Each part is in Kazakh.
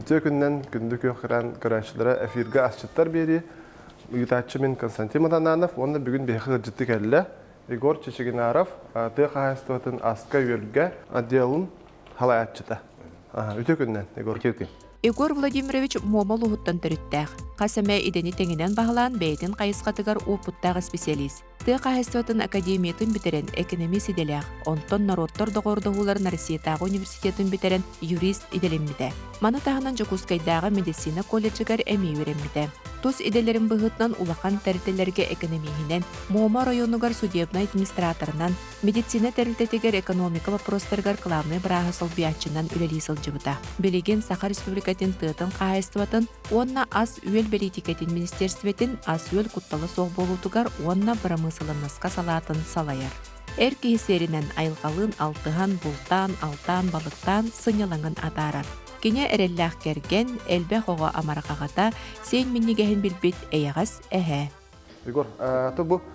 Tökünden gündük öğren görüşlere efirge asçıtlar beri. Uyutaççı min Konstantin Madananov, onda bugün bir hırcıttık elle. Igor Çeçeginarov, tığ kahastvatın aska yölge adiyalın halayatçıda. Tökünden, Igor. Tökün. Igor Vladimirovич momol uhuttan törüttәк. Қасаме идени теңінен бағылан бәйтін қайысқатыгар опуттағы специалист. Тыа қайыстатын академиятын бітерен экономист иделяқ. Онтон народтар доғордығуларын Россиятағы университетін бітерен юрист иделемміде. Маны тағынан Жокускайдағы медицина колледжігар әмей веремміде. Тус иделерін бұғытнан улақан тәртелерге экономихинен, Мома районугар судебный администраторынан, медицина тәртетегер экономика вопростаргар главный брағысыл биятчынан үлелесіл жыбыта. Белеген Саха Республикатын тыытын қайыстыватын, онна ас үел политикатын министерстветін ас үел құтталы соқ болутугар онна бұрамысылынысқа салатын салайар. Әр кейсерінен айылғалын алтыған бұлтан, алтан, балықтан сынялаңын атарар. Кене әрелләқ керген, әлбә қоға амарқағата, сен меннегәхін білбет әйағас әхә. Игор, то бұл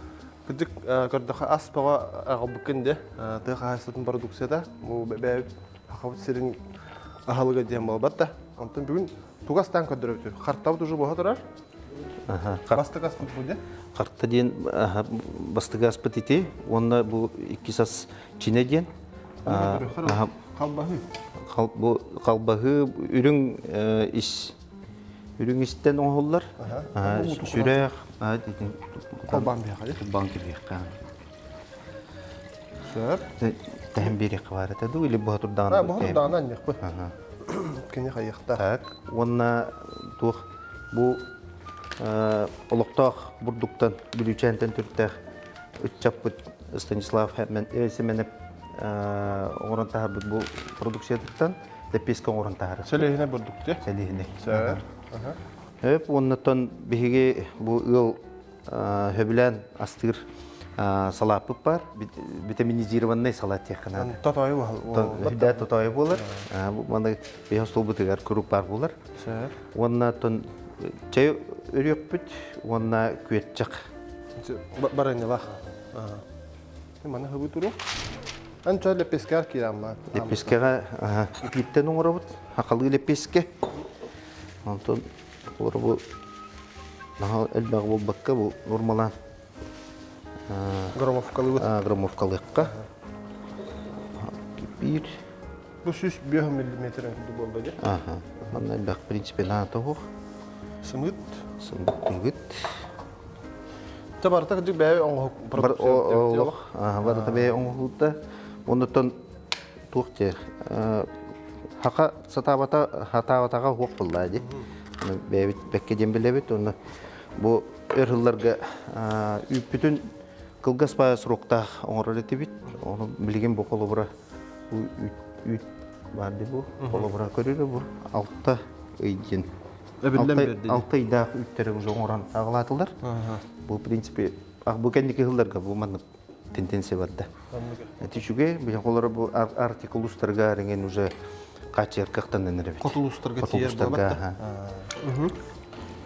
күдік көрдіқі ас баға ағыл бүкінде тыға қайыстатын продукцияда, бұл бәйіп ақабыт серін ағалыға дейін болбатта. Онтан бүгін туғастан көдір өтір. Қарттау тұжы боға тұрар? Бастық аспыт бұл де? Қарtta дейін бастығы аспыт ете, онда бұл 2 сас чине дейін. Қалбағы? Қалбағы үрің істен оңғылар. Сүрәқ. Қалбан бияқа, е? Қалбан бияқа. Сәр? Тәхін берек бар әтеді, үлі бұға тұрдағын. Бұға тұрдағын әнмек бұ? Кене қайықта. Онна тұқ бұл олықтақ бұрдықтан бүлічәнтен түрттәқ үтчаппыт Станислав әсіменіп оңырын тағыр бұл продукциядықтан лепескі оңырын тағыры. Сәлейіне бұрдық де? Сәлейіне. Сәр? Оннаттан бігеге бұл ұл хөбілән астығыр салапып бар, витаминизированный салат текінады. Татайы бол? Да, татайы болар. Бұны бейхостол бұтығар күріп бар болар. Сәр? Оннаттан чай өрек бүт, онна көет жақ. Барайны лақ? Мана хыбы тұру? Анча лепескер кирам бар. Лепескеға иптен оңыра бұд, ақылғы лепеске. Онтан олар бұл әлбағы бұл баққа бұл нормалан. Громовкалы бұд? Громовкалыққа. Кипир. Бұл 100 миллиметрін күді болды де? Онна әлбақ принципе нағыта ғоқ. Сымыт? Сымыт күнгіт. Табарта күдік бәйі оңғы продукция? Барата бәйі оңғы ғылда. Ондықтан туық жер. Хақа сатаватаға ғоқ болды. Бәйбіт бәкке дембелебет. Бұл өрғыларға үппітін қылғас бая сұрақтақ оңырыр еті бет. Оны білген бұл қолы бұра үт барды бұл. Қолы бұра көрері бұл. Алта өйден. Алта үйдағы үттері оңыран ағылатылар. Бұл принципе, бұл кәндекі ғылдарға бұл маңып тенденция барды. Әтішуге, бұл қолары бұл артикулустарға ренген уже қачер қақтан әнірі бет. Котулустарға тиер болбатта?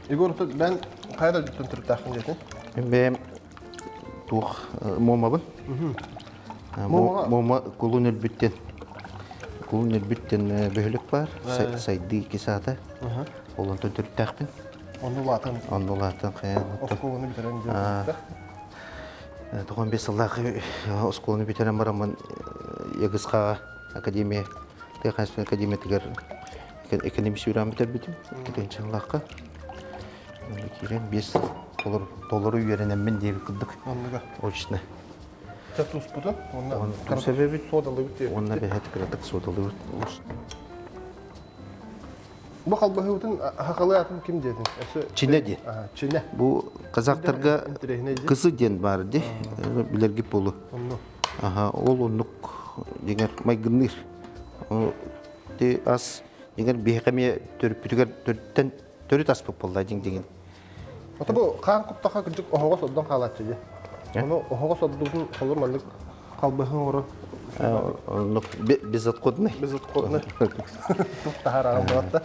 Игор, бән қайда жүттен түріп тақын жетін? Бәм туық мома бұл. Мома құлын әлбіттен. Құлын әлбіттен бөлік бар. Сайды 2 сааты. Олантан түріп тақпын. Онды латын қиян. Осколыны бітерен жөндікті? 95 жылдағы осколыны бітерен барамын егізқаға академия, Тайқанспен академиятығар экономис үйран бітер бітім. Кетенші жылаққа. Керен 5 доллары үйеренеммен дейбі күлдік. Очысына. Тәтус бұты? Оның себебі содалы бүт дейбі? Онына бәйәті кіратық содалы бүт. Бұл қалбағы өтін хақалы атын кім дедің? Чине де. Чине. Бұл қазақтарға қызы ден бар де, білерге болу. Ол онық дегер майгыныр. Ас дегер бейқаме төрет аспық болды деген. Ота бұл қан құптаға күнчік оғыға соддан қалатшы де? Оны оғыға соддығын қолыр мәлік қалбағын оры? Безат қодны. Безат қодны. Тұқтағар ағым болатта.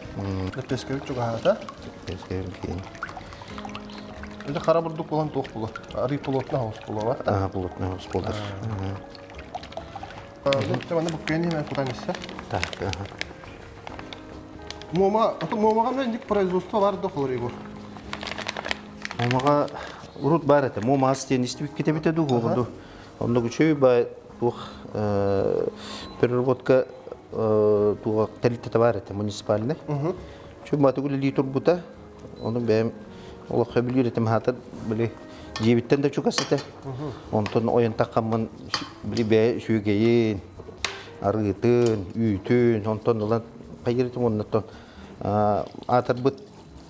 Лепескевік жүгі ағата? Лепескевік кейін. Өте қара бұрдық болан тоқ болу. Арый пилотна хауыз болу ба? Пилотна хауыз болдар. Бұл бұққені мен құтан есе? Так, Момаға мен производство бар да қолыр егор. Момаға урут бар это. Мома астен истибик кетебите ду году. Онда күчөй ба тух переработка тух талиттата бар это муниципальный. Чөй ба тугу литр бута. Оны бәм олық хөбүлүр этем хатыр биле жебиттен да чукасыта. Онтон оян такканмын биле бә шүгейин аргытын, үйтүн, онтон улан кайыртым оннотон атыр бут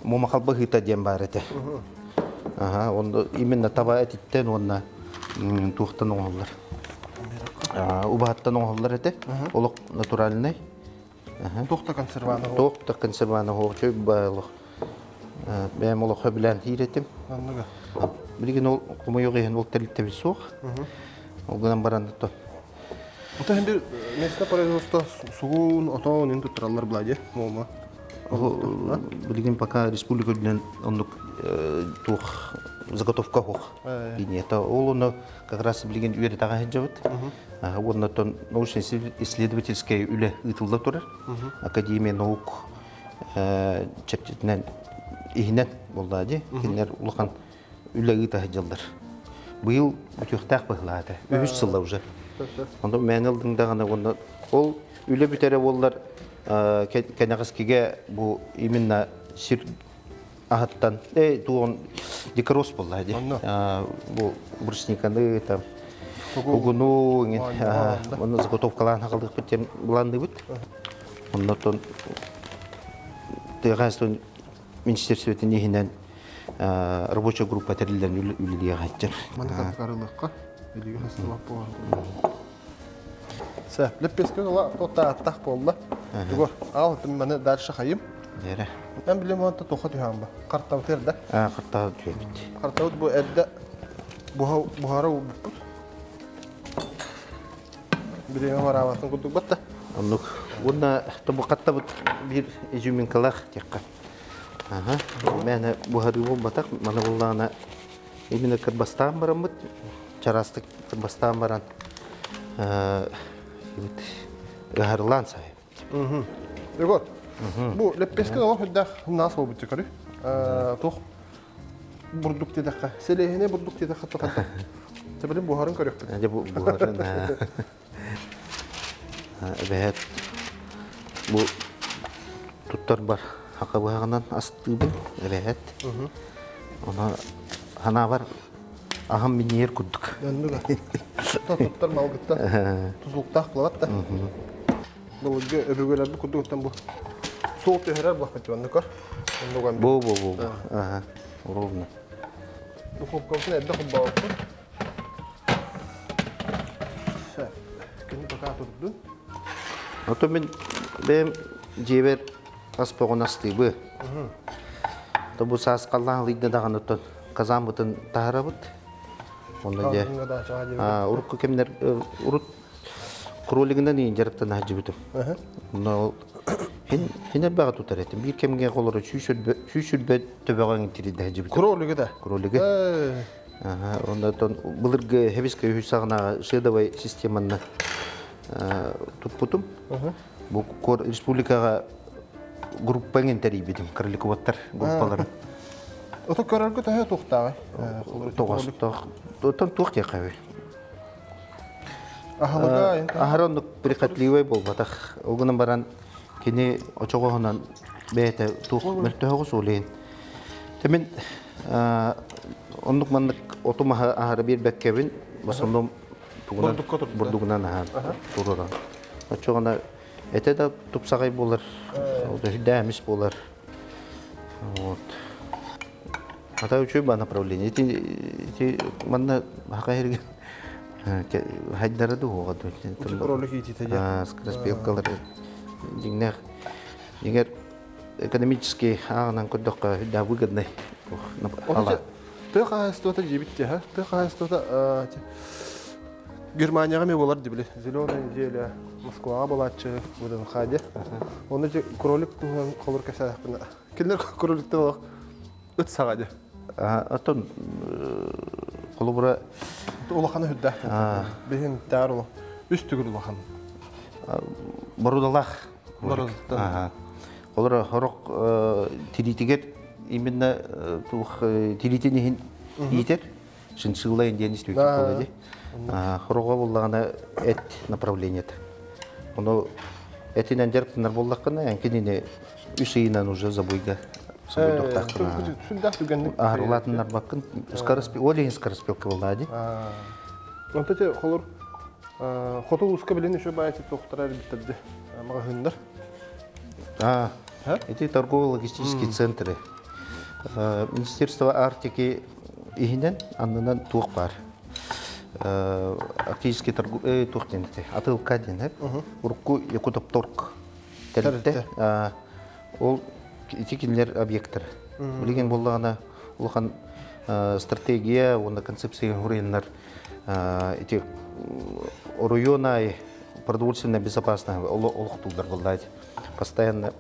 момакалбы хыта дем бар эте. Онда именно таба этиттен онна тухтан оңоллар. Убаттан оңоллар эте. Олық натуральный. Тухта консерваны. Тухта консерваны хоочой байлық. Бәм олық хөбілән хиретим. Анныга. Билген ол кумайоғы ен ол тәлітті біз соқ. Ол гынан барандықты. Это хендер местное производство сугун отон инту траллар бладе мома. Билген пока республика билен ондук тух заготовка хох. Бине это ол оны как раз билген үйері таға хенжавыт. Оннотон научно-исследовательская үлі ытылда тұрар. Академия наук чертетінен ихинен болды. Кенлер улахан үлі ыта хенжалдар. Бұл бүтіқтақ бұғылады. 3 жылда уже. Онда мен алдыңдағаны онда ол үлі бүтері олар кәнеғызкеге бұл именно сир ағаттан туғын декорос болды. Бұл брусниканы там угуну оны заготовкаларын қалдық біттен бұланды бұд. Онда тығастың министерстветін егінен рабочая группа тәрілдерін үліліге қайттыр. Мана қарылыққа үліге хастылап болған. Сәп, леппескен ола тоқта аттақ болды. Жүгір, ал мені дәрші қайым. Дәрі. Мен білем онда тоқа түйген ба. Қарттау терді. Қарттау түйемді. Қарттау бұл әдді бұхара ұлбып. Білеме бар аватын күрдік бәтті. Онда бұл қатта бұд бір ежумен қалақ текқа. Мәні бұхары бол батақ, мана болағына именно кірбастан барам бұд. Чарастық кірбастан баран. Ғарылан сай. Егор, бұл леппескен ола хүддәқ нас ол бұтты көрі. Тоқ бұрдық дедіққа. Селейіне бұрдық дедіққа тоқады. Себелен бұхарын көрек бұд. Әде бұхарын. Бәйет. Бұл тұттар бар. Хақа бұғағынан астығын. Бәйет. Оны хана бар. Ағам мен ер күрдік. Әнніға. Тұттар малғыттан. Тұзылықтақ бұлағатта. Бұлғы өбігелерді күрдігіттен бұл. Соғып өйерер бұлақ бәтті бәнді көр. Бұл. Ровно. Духовкасын әдді құбба олсын. Кені бақа тұрдың. Ото мен бәм жебер аспағын астығы. Бұл саас қалған лидна даған өттін қазан бұтын тағыра бұд. Урыққа кемдер ұрыт құролігінен ең жарықтан әжі бұтым. Хенер баға тұтар әтім. Bir кемге қолыры шүйшүрбе төбеғанын тереді әжі бұтым. Құролігі да? Құролігі. Бұлырғы хевескі үйсағына шедовай системаны тұт бұтым. Бұл республикаға группаңен тәрей бедім. Кірлікі баттар группалары. Ото көрәргі тәе тоқтағы? Отан тоқ яқауы. Ахалыға? Ахаронлық прихотливай бол батақ. Оғынан баран кені очоғығынан бәйті тоқ мәртіғыз олейін. Темен ондық мандық отымаға ахары бір бәккәбін басындым бұрдығынан тұрыран. Очоғына әті да тұпсағай болар, дәміс болар. Ата учу ба направление. Эти манна хакайрген хайдарды оғады. Құролық ететі де? Скороспелкалар. Егер экономический ағынан күрдіққа да выгодный. Ты қағайыстыда жебітте, ха? Ты қағайыстыда Германияға ме болар дебілі. Зеленая неделя, Москваға болатшы, бұдан қаде. Оны же құролық қолыр кәсәдіқпін. Келдер құролықтың олық үт сағады. Атын қолыбыра... Олақаны хүдді. Бейін тәғір олық. Үстігір олақаны. Барудалақ. Барудалақ. Олар хорок тилитигер именно тух тилитинин итер шинчылайын ден истек болады. Хорога буллагана эт направлениет. Оно этинен жерптер боллаккана анкенине үсейнан уже забойга. Сүлдәк түгенлек. Арлатыннар баккын скороспел, олень скороспелка болады. Онта те холор хотол уска билен еще байти тохтарар биттерди. Магазиндар. Эти торгово-логистические центры. Министерство Арктики ихинен аннан тух бар. Арктический торговый тухтенте. Атылка денер. Урку Якутопторг. Телте. Ол итикинлер объекттер. Билген боллагана улхан стратегия, онда концепция уреннар эти районы продовольственно безопасные олохтулдар болдайт. Постоянно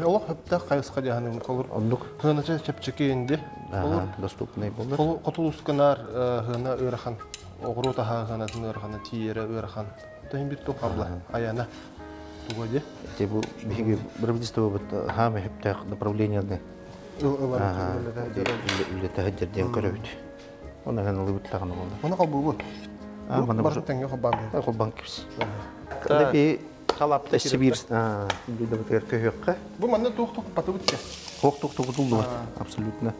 Олох хәптә кайыска дигәнем колор. Хына чәпчекенде. Доступный булды. Хотол усканар хына өрхан. Огру таха хына өрхан тиере өрхан. Тәһин бит тохабла. Аяна. Тугоде. Те бу биге правительство бит хаме хәптә направлениене. Үле тәһәҗҗәр дигән көрәбит. Оны гына лыбыт тагына булды. Моны кабу. Мана Бар тәңгә хабан. Хол банкирс. Леби Талапта Сибирь, биде битер көйөккә. Бу монда тук паты битте. Хок тулды. Абсолютно.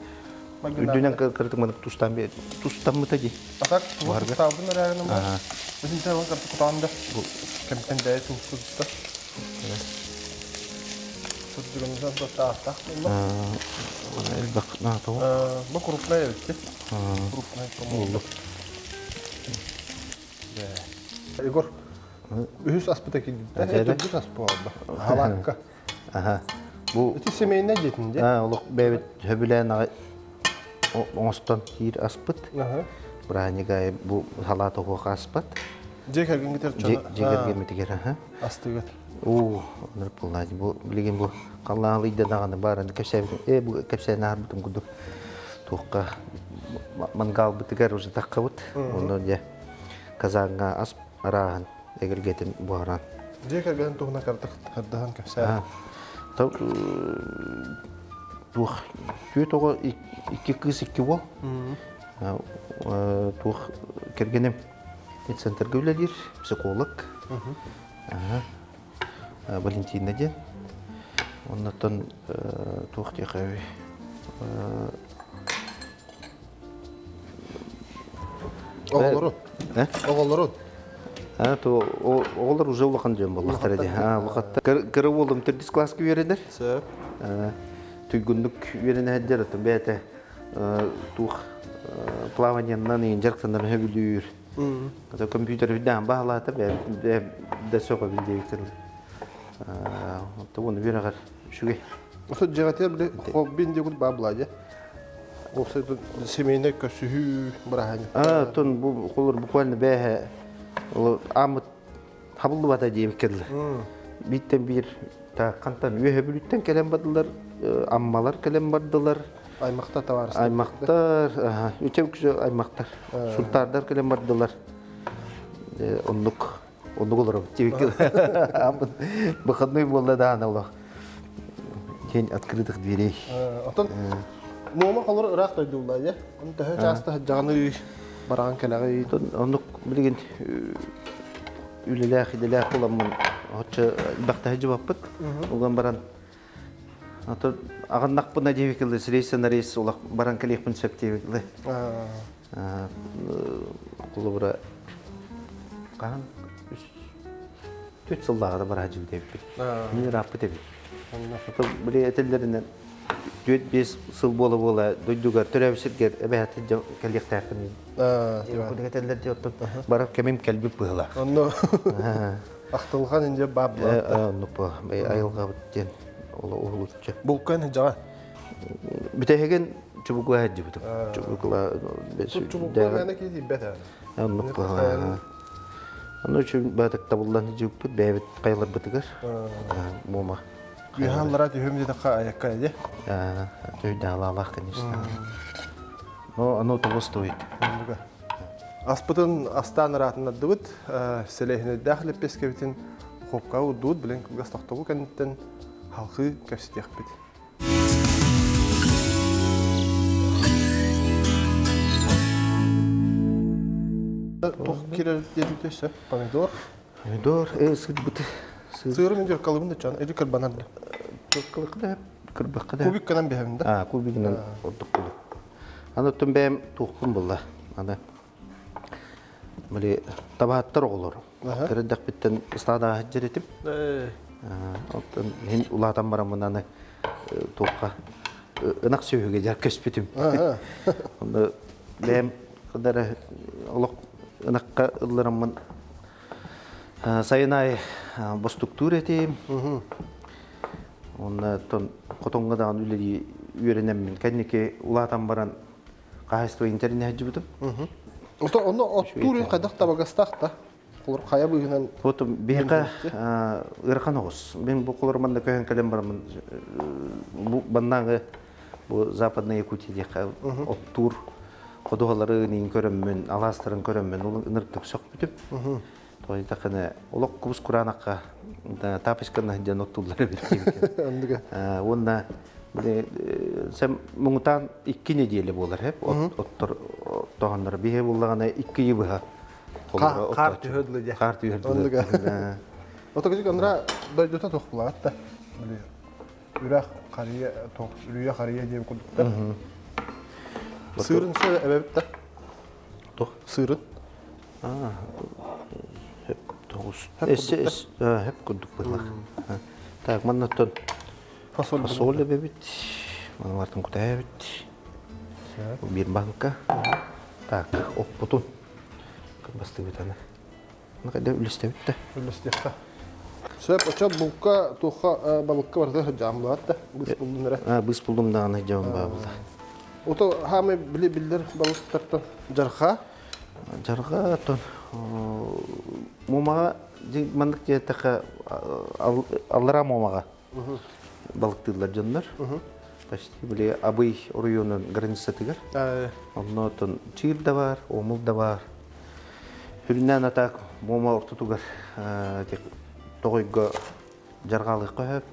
Үдүнән кыртык менеп тустан бер. Тустан мытади. Атак табын районында бар. Безнең таван картı кутанда. Бу кемпендә тустта. Суддырымыздан тастак. Бак, на то. Бу крупная битте. Крупная помолу. Егор Ühüs aspıda gidip de ötürdüz aspı oldu. Halakka. Bu Ötü semeyine gidince. Oluk bebet höbülen oğustan hir aspıt. Buraya gay bu halata hoğuk aspıt. Cekergen gider çana. Cekergen mitiger. Astı git. Onur pullaydı. Bu bilgin bu Allah'lıydı dağını barın. Bu kepsey nahar bütün kudu. Tuğqa mangal bitiger ucu takkavut. Ondan ya kazanğa asp arahan. Egilgetin buharan. Cekergen tuğuna kartık haddahan kepsey. Tav tuğ tüyet oğa iki kız iki bol. Tuğ kergenim медцентр gövledir, psikolog. Valentina den. Ondan tuğ teqavi. Oğulların. Oğulların. То олар уже улахан жөн боллактар эди. Вакытта кыры болдум төрдүс класска бередер. Сөп. Түйгүндүк берене хәддер атым бәте. Тух плаванияннан ин жарктандан хөбүлүр. Ата компьютер бидан баалата бе да соко билдек. То буну берагар шуге. Осы жегатер биле хоббин дегул бабладе. Осы семейне көсүһү бараханы. Тон бу колор буквально бәһе Амыт хабылды бата дейм келді. Биттен бир кантан өйе бүліттен келем бадылар, аммалар келем бардылар. Аймақта таварысты. Аймақтар, өте күші аймақтар. Султардар келем бардылар. Онлық олар дейм келді. Амыт бұқадной болды да аналар. Кен открытых дверей. Отын, мұңа қалыр ұрақ дойды олай, оны тәхі жасты жағаны бараған кәләғі. Онлық білген үлеләқ, иделәқ оламын. Отчы бақта хәжі баппыт. Оған баран. Ағаннақ бұна девекілді, рейсен рейс олақ баран кәлек бұн сөп девекілді. Құлы бұра қаған 4 жылдағыда бар хәжі девекілді. Мен раппы девекілді. Біле әтелерінен 4-5 сыл бола дойдугар төрәбісіргер әбәті кәлек тәқін. Әтелерді оттын барап кәмем кәлбіп бұғыла. Оны ақтылған інде бабла. Оны бұ, айылға бұттен олы оғылытчы. Бұлқан жаға? Бітәген чүбігі әді бұтым. Чүбігі мәні кейді бәт әді? Оны бұ. Оны үшін бәдік табылдан жүк бұт, бәйбіт қайлар бұтығыр. Мұма. Үйхаллара түйім деді аяққа әде? Түйді алалақ, конечно. Но оно того стоит. Аспытын астан ратын адды бұд, селейхіне дәхіліп бескебетін қопқа ұдуыд білен кілгастақтығы кәнеттен халқы көпсетек бит. Тоқ келер дедіктесі, помидор. Помидор, сыр бұты. Сыры мен жер қалыбында чан, әді кірбанарды. Кырбақыда, кырбақыда. Кубик канан бәйімді? Кубигінен ордық бұлы. Аны түн бәйім туқпын бұлла. Аны біле табағаттар оғылыр. Кіріндік біттен ұстада жер етіп. Мен ұлатан барамын аны туққа ынақ сөйіге жар көспетім. Онда бәйім қыдары олық ынаққа ұлларымын сайынай бостуктур етейм. Онда тон қотонғадаған үлері үйерінемін. Кәдінеке ұлатан баран қағайсты интернет әджі бұдым. Оны оттурын қайдақ табағастақ та? Қолыр қая бұйынан... Отым бейқа ұрқан оғыз. Мен бұл қолырманда көйін кәлем барамын. Баннағы западный Якутия оттур қодуғалары нең көріммен, аластырын көріммен, ол ынырттық соқ бүтіп. Тойда қаны олық құбыз құранаққа тапышқанна жан оттулары беркеймекен. Онда сәм мұңытан 2 неделі болар хеп. Оттыр тоғандар бейе болағана 2 ебіға. Қар түйөділі де. Қар түйөділі. Ота көзік андыра дойдота тоқ бұлағат та. Үрәқ қария, үрүйе қария дейм күдікті. Сырын сөй әбәбіт та? Тоқ? Сырын? Хеп тоғыз. Хеп күдік бұлақ. Так, манна тон фасоль әбәбіт. Мана бартын құта әбәбіт. Bir banka. Так, оқ бұтын. Басты бетаны. Қайда үлісті бетті? Үлісті бетті. Сөп, оча бұлқа, тұқа балыққа барды жам болады. Бұс бұлдың әрі? Бұс бұлдың дағаны жауын бағылды. Ота хамы білер балықтардан жарға? Жарға тон. Момаға, мандық жетіқі аллара момаға балықтылар жонлар. Почти біле абый районын граница тігір. Онно тон чир да бар, омыл да бар. Хүріннен атақ мома орты тұғыр тоғыға жарғалық қойып.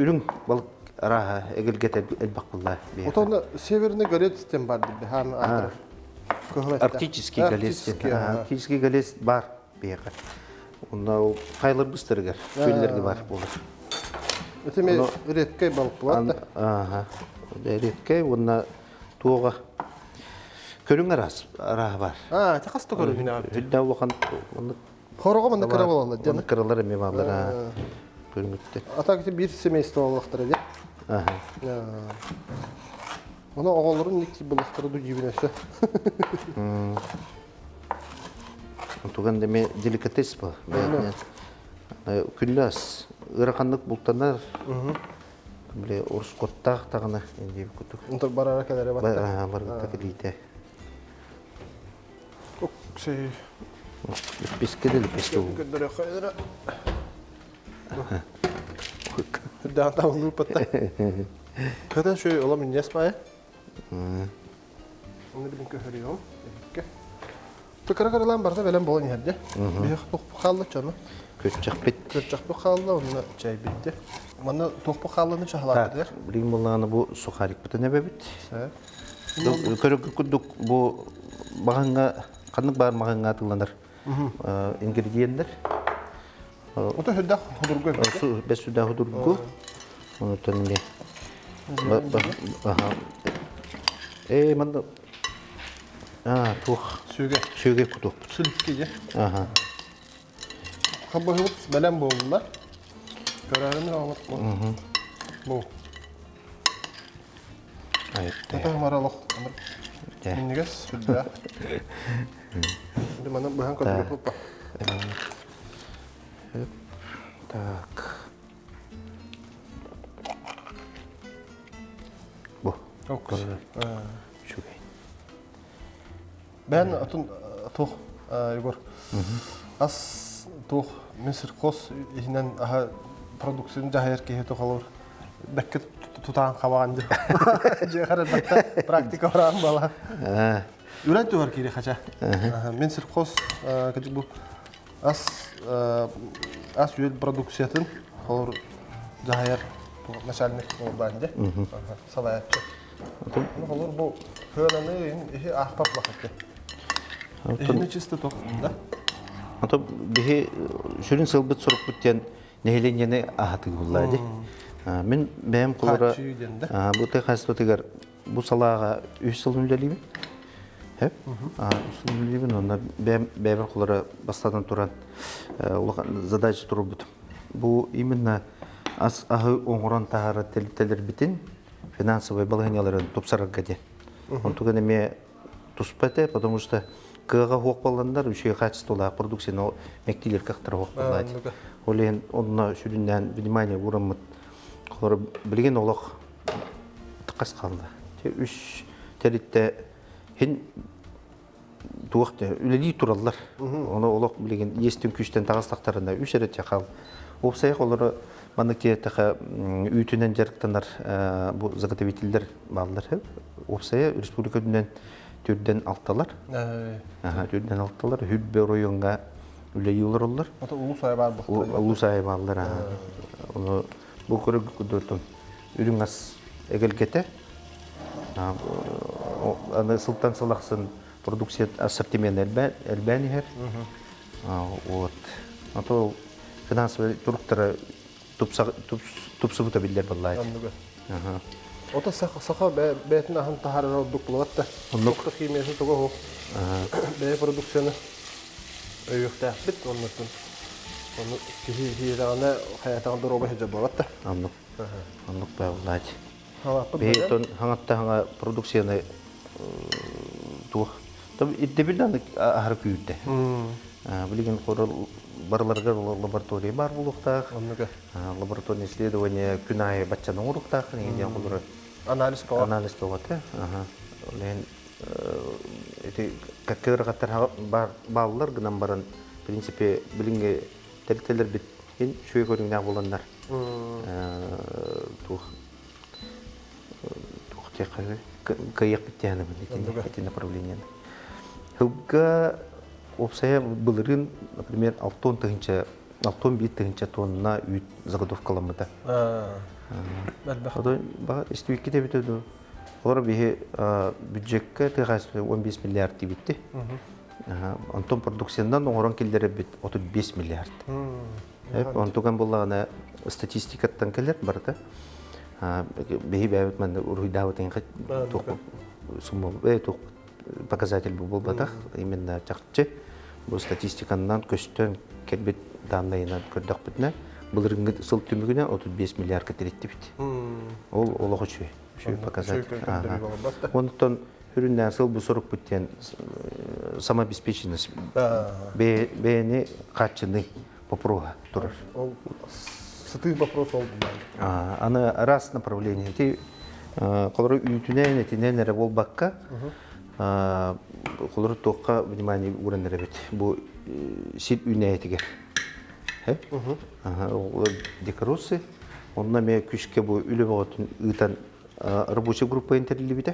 Үрін балық араға әгілгет әлбақ бұлда. Отағында северный галет систем бар дейді. Арктический галет бар бейіқі. Онда қайлар бұстырғыр, көллерге бар болыр. Өтеме редкай балық болады? Редкай, онда туға көрің араға бар. Тақасты көрің мені абды? Үлді ауған... Қорыға мұнда кіра болалар? Мұнда кіралар әме балар. Көрің өтті. Ата кете бір семейсті олықтыр әде? Оны оғалырын некті бұлықтыры ду жебін әші? Туған деме деликатес бұл. Күлі ас. Үрақандық бұлттанар. Біле орыс қоттақ тағына. Онтар барара кәлері батты? Барғытта кәлейді. Şey... Лепеске де лепеске бұл. Göndere koyadırı. Daha tamam lupata. Kadar şöyle olamın yasmaya. Onu bilin köhürüyorum. Tıkara karalan barda velen boğun yerde. Bir tohbu kaldı canım. Kötçak bit. Kötçak bu kaldı, onunla çay bitti. Bana tohbu kaldığını çahaladılar. Bilin bollağını bu sokarik bita ne bebit? Körük küldük bu bağınga kanık bağır bağınga atılанır. İngrediyentler. O da hüdda hudurgu. Bes hüdda hudurgu. Onu tanımlı. Manda. Tuh. Söge kutu. Sülükkice. Kabı hıvıt belen boğuldular. Körarını almak mı? Bu. Hatta maralık. Minniges hüdda. Şimdi bana bahan kadar yapıp bak. Так. Bu. Çok güzel. Şu gay. Ben atın toh Igor. As toh Mısır kos ihnen aha prodüksiyon cahayır ki heto kalır. Bekket tutan kavandı. Cahayır bakta praktik oran bala. Ürün tuvar kiri kaça. Mısır kos kaçı bu as yöl prodüksiyatın холор жайар начальник болданде. Салаятчы. Ну холор бу хönаны ихи ахпап лахатты. Эхне чисто ток, да? Ото бихи шүрин сылбыт соруп бүттен нехеленгені ахаты буллады. Мен бәм кулара бу тахастотыгар бу салага 3 жыл мүлдәлиби. Хеп? 3 жыл мүлдәлиби, онда бәм кулара бастадан туран задача туруп бут. Бу именно ас ахы оңгорон тагары телителер битин финансовый балаганяларын топсарга де. Онтуга неме туспате, потому что кыга хок баландар үше качестволы продукцияны мектилер кактыр хок балады. Олен онна шүрүннән внимание урамыт колор билген олох тыкас калды. 3 теритте хин туакта үлели тураллар. Оны олох билген естин күчтен тагыстактарында 3 рет чакал. Опсай колор маныкке таха үтүнөн жарыктанар бу заготовительдер балдар. Опсай республикадан түрден алталар. Түрден алталар. Хүббе районга үлей олар. Ата улусай бар бу. Улусай балдар. Оны бу көрөк көдөртөн. Үрүң ас эгелгете. Аны сылтан салаксын продукция ассортимент элбәнихер. Вот. Ата финансовый туруктары тупсыбыта билдер баллай. Ота саха бәтин ахан тахарара дуклаватта. Нукта химиясын тога хо. Бә продукцияны өйөктә бит оннатын. Оны кихирана хаятан дороба хәҗә балатта. Аннук. Аннук баллай. Бейтон хангатта ханга продукцияны тух. Таб иддебилдан ахар күйүтте. Билген корол барларга лаборатория бар булукта. Лабораторный исследование күнай баччаның урукта, негеден кулуру. Анализ по. Анализ болготы. Лен эти какыргаттар баллар гынан баран, в принципе, билинге телтелер бит ен шөй көрүнгөн болондар. Тух техай каяк биттяны эти направления. Хылга опсая былырын, например, 6 тонна үй заготовкаламыда. Одан баға истуикке де бітеді. Олар бейі бюджетке 15 миллиард дебітті. Антон продукциядан оңыран келдері біт 35 миллиард. Онтуған болағына статистикаттан келер барды. Бейі бәйбіт мәнді ұрғыдауы теңгі показатель бұл батақ. Именно чақчы. Бұл статистиканнан көстен келбет данныйынан көрдіқ бітіне. Бұл рыңғы сыл түмігіне 35 миллиард кетеретті біт. Ол олығы шөй показатель. Оныттан үрінден сыл бұл сұрық біттен самообеспеченность бәйіне қатшыны попруға тұрыр. Ол сытый вопрос ол бұлай. Аны раз направление. Қолыры үйтінен әтінен әрі бол баққа қолыры тоққа внимание ұрындыры бет. Бұл сет үйне әтігер. Декорусы. Онына мен күшке бұл үлі бағытын ұйтан рабочий группа интерлі беді.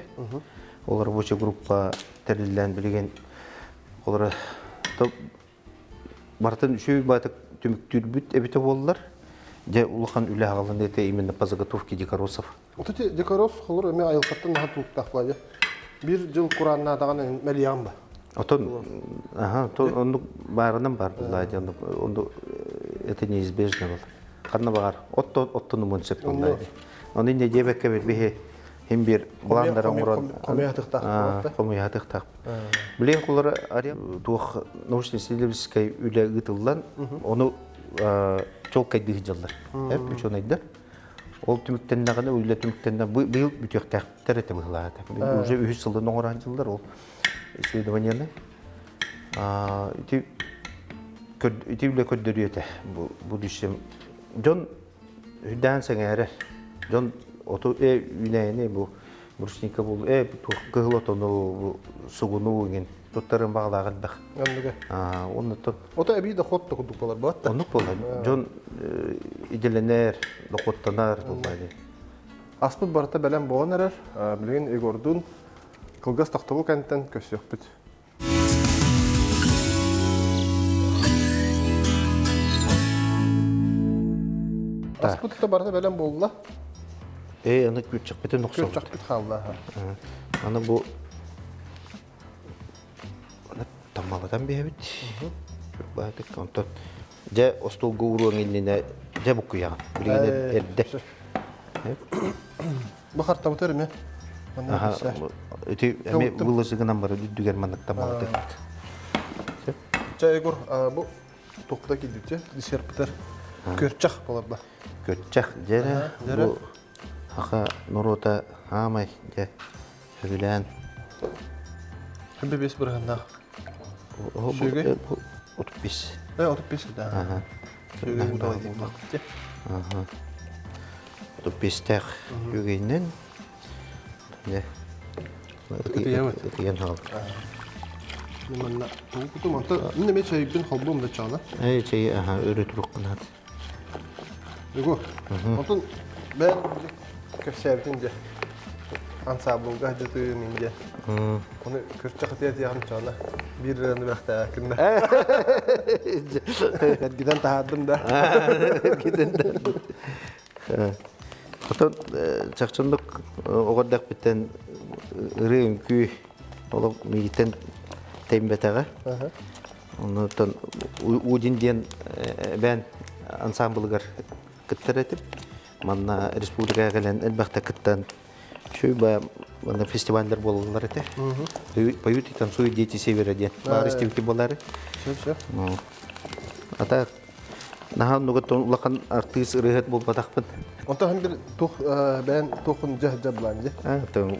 Ол рабочий группа тәрілілен білген қолыры бартын үшеу байтық түміктір бүт әбіті болылар. Де улахан үлі ағалын әті именно по заготовке декоросов. Отыте декорос қолыр өме айылқаттан наға тұлықтақ байды. Bir жыл Құранына атаған мәлиян ба? Он барынан бар бұлайды. Это неизбежно болды. Қанна бағар. Оттыны мұнсеп бұлайды. Оны не дебекке бет hem bir kullandıran oran komiyatıq taq. Bilen kulları araya tuğ naучно-исследовательской üle gıtıllan onu çok kaydı hicallar. Hep üç onaydı. Ol tümükten nağını öyle tümükten bu yıl bütük taqtır ete bıhladı. Уже 3 yılda oran yıllar ol исследованияны. İti bile köddürüyor bu düşüm. John hüden sengere. John oto üneyni bu Buruşnika bu kıhlatonu suğunu gen tuttarın bağlağın da. Anladım. Onu tut. Oto ebi de hot da kuduklar bu hatta. Onu polar. John idelener, lokottanar bulmaydı. Aspıt barata belen boğan erer. Bilgin egordun kılgaz taxtalı kentten kösüyor bit. Аспытта барда белем болла. Аны күтчек битен ноксоо. Көчак бит халла. Аны бу тамаладан бебит. Байтык онтон. Же остол гуурун инне же букуян. Билген эрде. Бахарта бутерме. Аха. Эти эме булысыгынан бары дүгер маннык тамалады. Чайгур бу токта кидите. Дисерптер. Көчак боларда. Көтчак жере бу аха нурота хамай же сөйлән. Хәбе бес биргәндә. Сөйгә 35. Отып бес да. Аха. Сөйгән дә дигән. Аха. 35-тәк югеннән. Я. Тиен хал. Менә тукты монта. Инде мен чайбин халбым да чана. Чей аха өрөтүрүк кына. Юго. Онтон ben köşevdince ansambulga jatı minge. Onu kırçak diye diyem çana. Bir rende vakti kında. Giden tahadım da. Giden de. Oton çakçınlık oğadak biten rönkü olup miyiten tembetağa. Ondan udin diyen ben ansambulgar kıttıratıp Манна республикага гелен элбахта кыттан шуйба мана фестивальдер болалар эте. Поют и танцуют дети севера ден. Барыстевки болары. Все. Ата нахан нугатон улакан артист рыгат бол батакпын. Онта hem bir tuh ben tuhun jahjablandı. То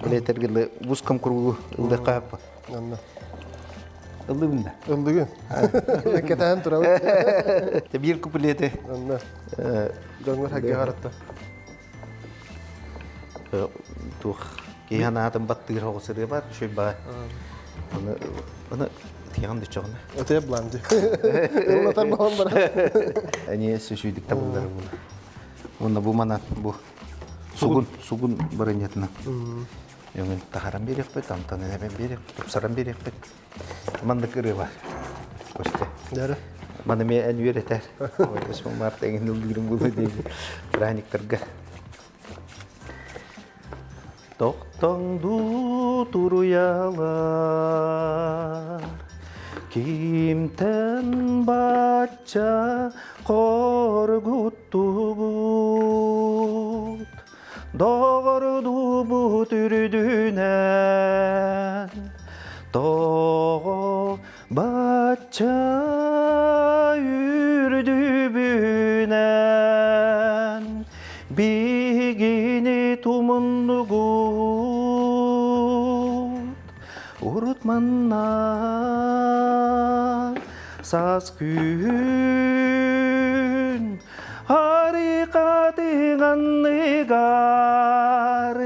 билетергеле вузкам кругу ылда капа. Anna. Ылдымда. Öldüğün. Neketen turağı. Те бир куплете. Anna. Döngür hakkı haratta. Тух киянатым баттыр хосыры бар, шуйба. Аны тиян дичогна. Öteye blandı. Unutar babam bana. Они сушуйдик табылдары буна. Муна бу мана бу сугун барынятына. Йонген тахарам берек бет, антаны небен берек, тупсарам берек бет. Мандык ыры бар. Коште. Дәрі. Мана ме әнверетер. Ой, осман мартеген ылдырым булы дейді. Праниктерге. Тоқтаңду туруялар, кимтен бача коргуттугут, доғырду бұт үрдүнен, тоғы бача үрдүбүнен, бигини тумундугут, урутманна саз күн, харикатыганныгар,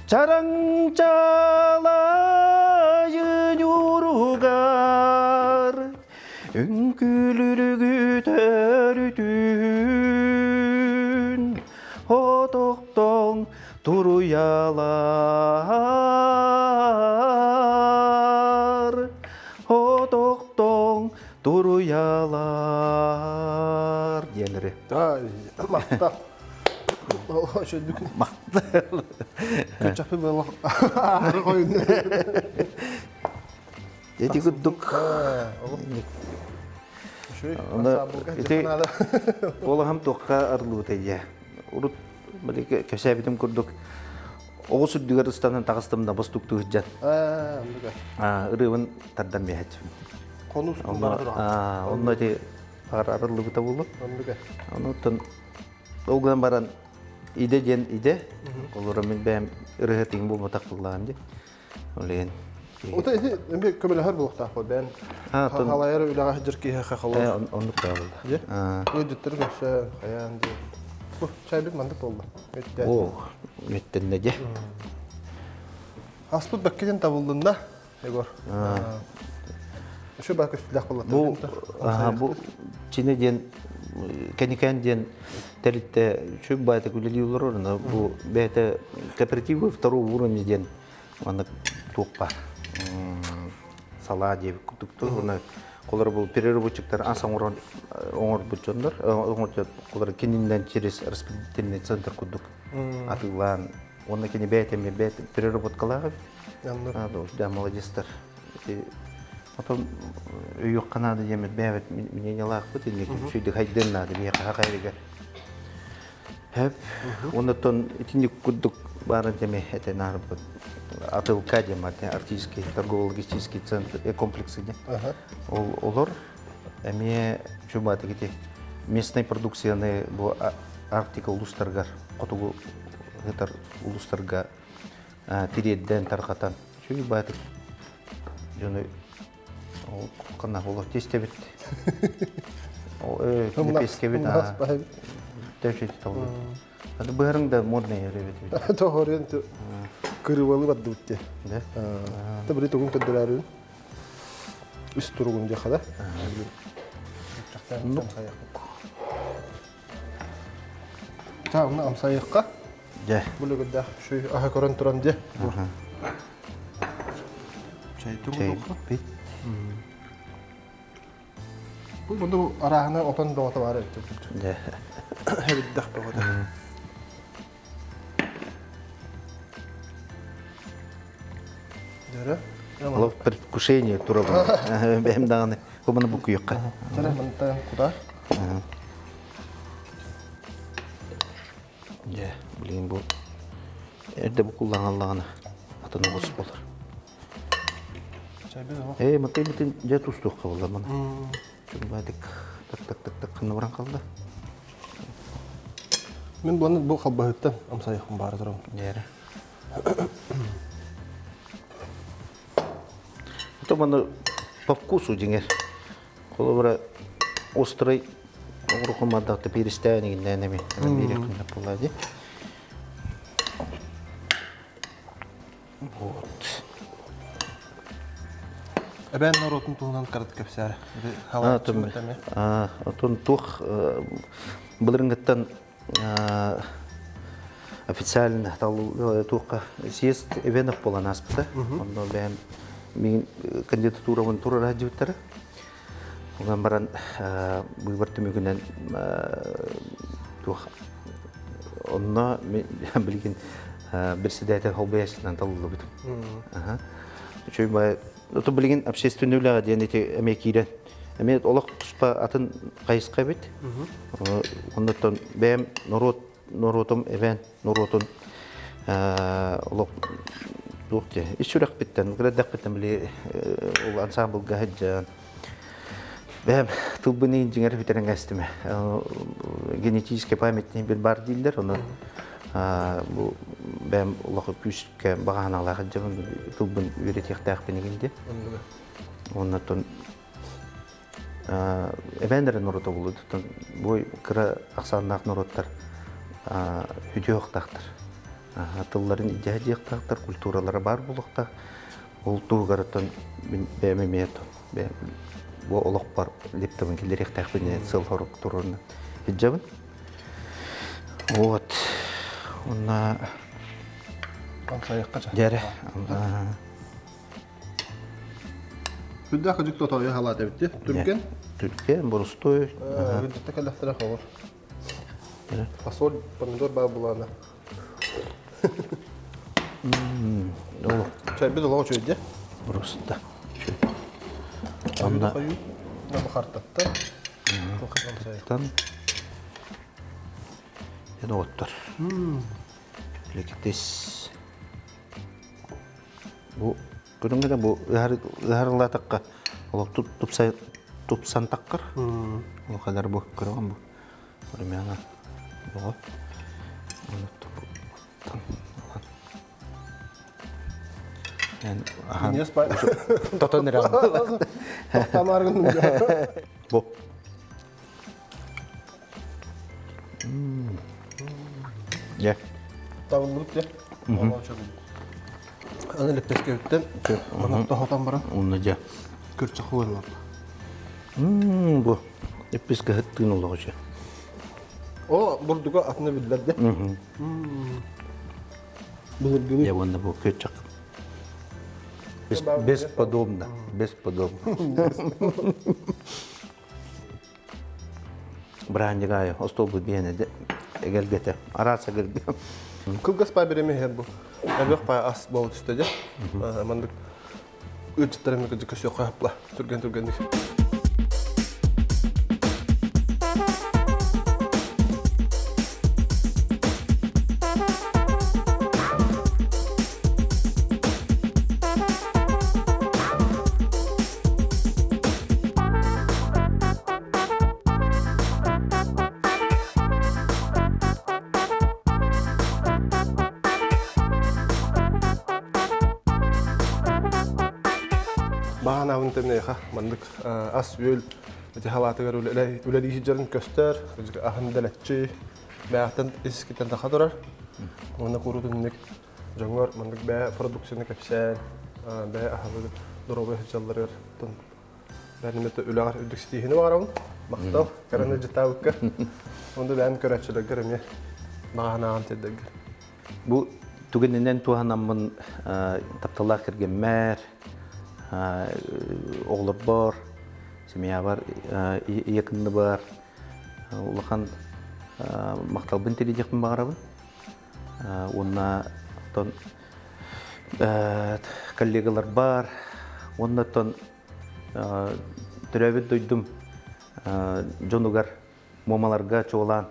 чараңчалайын юругар, үңкүлүрүгү төрүтүн, отоктоң туруялар, отоктоң туруялар дегенleri. Ay, makta. O şey dükün. Makta. Köçapı böyle ağrı koyun. Dedi güddük. Şöyle. Iti ola ham toqqa arlu teyye. Urut balik kesebitim kurduk. Oğuz Süddügaristan'ın tağıstımda bastuktu hüccet. Irıvın tardan bir hacım. Konu üstünde vardır. Onunla de ararlı bıta bulu. Ondan oğlan baran ide jen ide. Olurum ben ırıhıtın bu matak bulan de. Oleyin. O da ise bir kömele her bu vakta koy ben. Halayar öyle hacır ki hakalır. Onu kavuldu. Bu ciddir göçe hayan diye. Bu çay bir mantık oldu. O metten ne de. Asput bakkeden tabuldunda. Egor. Şu bakış silah kullandı. Bu Çin'e diyen keniken diyen telite şu bayta kullanıyorlar orada. Bu bayta kooperatifi второго уровня diyen mana tuğpa. Sala diye kutuptu. Ona Колар бул переработчиктер асан оңор бутчондар. Оңор колар кенинен через распределительный центр кудук. Атылан. Онна кени бетеме бет переработкалага. Да, молодецтер. Потом үйөк канады жемет бәбет мнениялак бут инде шүйдү хайден нады бия хакайрыга. Хеп, оннотон итинди кудук барын теме этен арбы. АТЛК дематы, артистский торгово-логистический центр комплексы. Олар эме чубаты кити местной продукцияны бу Арктика улустаргар, котугу гытар улустарга тиредден таркатан. Чубаты жөны кана олар тестебит. Тестебит. Тәүчет табылды. Ады бәрің да модный ребят. Тоғырын кырывалы бадды бүтте. Да? Табыры тұғын көддірәрін. Үс тұрғын жақада. Тағына амсайыққа. Да. Бұлы көдді шүй аға көрін тұран де. Чай тұғын тұққа. Бит. Бұл бұнды арағына отан доғата бар әйтті. Да. Әбіддақ доғата. Дәрі? Олар предвкушение турабы. Бәйім дағаны көміні бұл күйіққа. Дәрі мұнтайын құда. Да, білген бұл. Әрді бұл құллағанлағына атыны қосып болар. Чай беді Эй, мұтын жат ұстуққа болар мұны. Çünkü badik tak kını varan kaldı. Мен бұл қалбағыттан амсайықым бары тұрам. Нері. Это мана по вкусу деңер. Қолы бұра острый рухымаддақты перестәнеген нәнеме. Берек қында болады. Вот. Әбән наротын туғынан қарат көпсәрі. Отын туқ бұлырыңғыттан официально туққа съезд эвенов болан аспыта. Онда бәйім мен кандидатурамын тура радиоттары. Оған баран бұйбарты мүгінен туқ. Онна білген бірсі дәйтен холбаясынан талылы бұдым. Чөй бай это билген общественный улага денете эмекирен. Эмет олак туспа атын кайыска бит. Ондотон бем норотом эвен норотон олак докте. Ишурак биттен, градак биттен биле ол ансамбл гахаджан. Бем тулбыны инженер битерен гастыме. Генетическая память не бир бар дилдер, оны bu ben Allah'a küçükken bağanalar acaba tubun üretikte akbeniginde. Ondan evenlerin norutu buldu. Bu kıra aksannak norutlar hüdüyok taktır. Atılların icadiyek taktır, kulturaları var bulukta. Oltuğu garıtın beğenmemeyetin. Bu oluk var, leptabın kilerek takbeniginde sıl horuk tururundan. Hicabın. Вот. Онна Амсайыққа жа. Дәрі. Күлді ақы жүкті отауы халаты бітті. Түркен? Түркен, бұрыстой. Үдітті кәліқтірі қауыр. Фасоль, помидор бағы бұланы. Чай беді лау чөйді? Бұрысты. Онда қойу. Бұқартатты. Тан. Yana otur. Lektes. Bu görüngede bu ıharla takka. Ola tutsan takkar. O kadar bu görüngün bu. Görüngene. Bu. Onu tutan. Yani aha. Niye spay? Toton nere? Tamar günüm. Bu. Ya. Tamam bulup ya. Ana lepteske bitten. Ona da hotan bara. Onunca. Kürçe koyun var. Bu. Hep biz gıhıttığın olacak. O burduga atını bildiler de. Bulur gibi. Ya bunda bu köçek. Бесподобно. Бесподобно. Бранжигай, остол bu bene de gelgete. Arasa gelge. Кылгас па береме хер бу. Эбек па ас болу түстө же. Мандык үчтөрөм көжө көсө капла. Түргөн. Бағана үнтемнеха мандык ас үл эти халатыгар үлелиһи жарын көстөр ахындалаччы баатан искитен тахадырар оны курутунник жоңор мандык баа продукцияны кепсен баа ахабы доробы жалларыр тон бәрнемете үләгәр үдүкситиһине барам мактал караны жытабыкка онда бәм көрәчелегер эме бағана антедегер Bu tugününden tuhanamın taptallar kirgenmer, oğlar var, semya var, yakınlı var. Ulakan maktal bin teleyecektim bağırabın. Onunla ton kollegalar var. Onunla ton türevi duydum. Jonugar momalarga çoğulan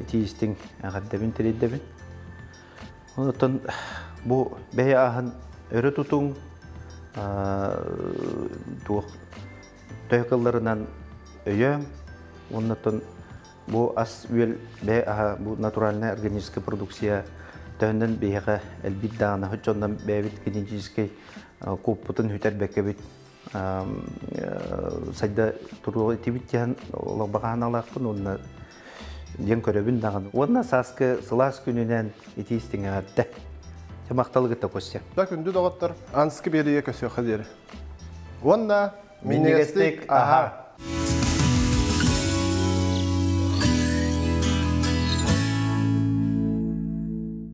tiyistin ağadda bin teleydebin. Ondan bu bey ahın örü tutun tuğ töykallarından öyem. Ondan bu as üyel bey aha bu naturalne organiske produksiya töyünden beyge elbit dağına hüccandan beybit genetik kuputun hüter bekebit sayda turu tibityan ola bakan alaqpın onunla Ден көрөбүн даган. Онна саскы сылас күнүнөн итистиң атты. Жамакталыгы да көсө. Да күндү дагаттар анскы берие көсө хадер. Онна минестик аха